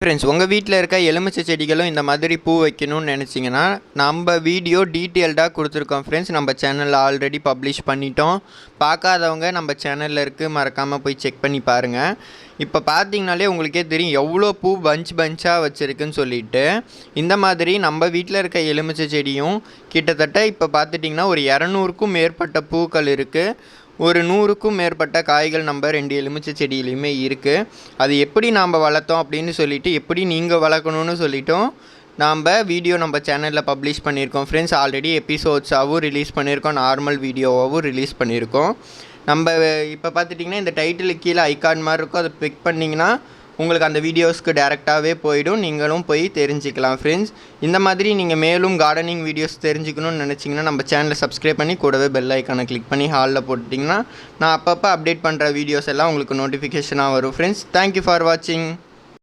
Friends, உங்கள் வீட்டில் இருக்க எலுமிச்சை செடிகளும் இந்த மாதிரி பூ வைக்கணும்னு நினச்சிங்கன்னா நம்ம வீடியோ டீட்டெயில்டாக கொடுத்துருக்கோம் ஃப்ரெண்ட்ஸ். நம்ம சேனலில் ஆல்ரெடி பப்ளிஷ் பண்ணிட்டோம். பார்க்காதவங்க நம்ம சேனலில் இருக்குது, மறக்காமல் போய் செக் பண்ணி பாருங்கள். இப்போ பார்த்தீங்கனாலே உங்களுக்கே தெரியும் எவ்வளோ பூ பஞ்சாக வச்சுருக்குன்னு சொல்லிட்டு. இந்த மாதிரி நம்ம வீட்டில் இருக்க எலுமிச்சை செடியும் கிட்டத்தட்ட இப்போ பார்த்துட்டிங்கன்னா ஒரு 200க்கும் மேற்பட்ட பூக்கள் இருக்குது. ஒரு 100க்கும் மேற்பட்ட காய்கள் நம்ம 2 எலுமிச்சை செடியிலையுமே இருக்குது. அது எப்படி நாம் வளர்த்தோம் அப்படின்னு சொல்லிவிட்டு, எப்படி நீங்கள் வளர்க்கணுன்னு சொல்லிட்டோம் நாம் வீடியோ நம்ம சேனலில் பப்ளிஷ் பண்ணியிருக்கோம் ஃப்ரெண்ட்ஸ். ஆல்ரெடி எபிசோட்ஸாகவும் ரிலீஸ் பண்ணியிருக்கோம், நார்மல் வீடியோவாகவும் ரிலீஸ் பண்ணியிருக்கோம். நம்ம இப்போ பார்த்துட்டிங்கன்னா இந்த டைட்டிலுக்கு கீழே ஐகான் மாதிரி இருக்கும், அதை பிக் பண்ணிங்கன்னா உங்களுக்கு அந்த வீடியோஸ்க்கு டேரெக்டாகவே போயிடும். நீங்களும் போய் தெரிஞ்சுக்கலாம் ஃப்ரெண்ட்ஸ். இந்த மாதிரி நீங்கள் மேலும் கார்டனிங் வீடியோஸ் தெரிஞ்சுக்கணும்னு நினச்சிங்கன்னா நம்ம சேனலை சப்ஸ்கிரைப் பண்ணி கூடவே பெல் ஐக்கானை கிளிக் பண்ணி ஹாலில் போட்டிட்டிங்கன்னா நான் அப்பப்போ அப்டேட் பண்ணுற வீடியோஸ் எல்லாம் உங்களுக்கு நோட்டிஃபிகேஷனாக வரும் ஃப்ரெண்ட்ஸ். தேங்க்யூ ஃபார் வாட்சிங்.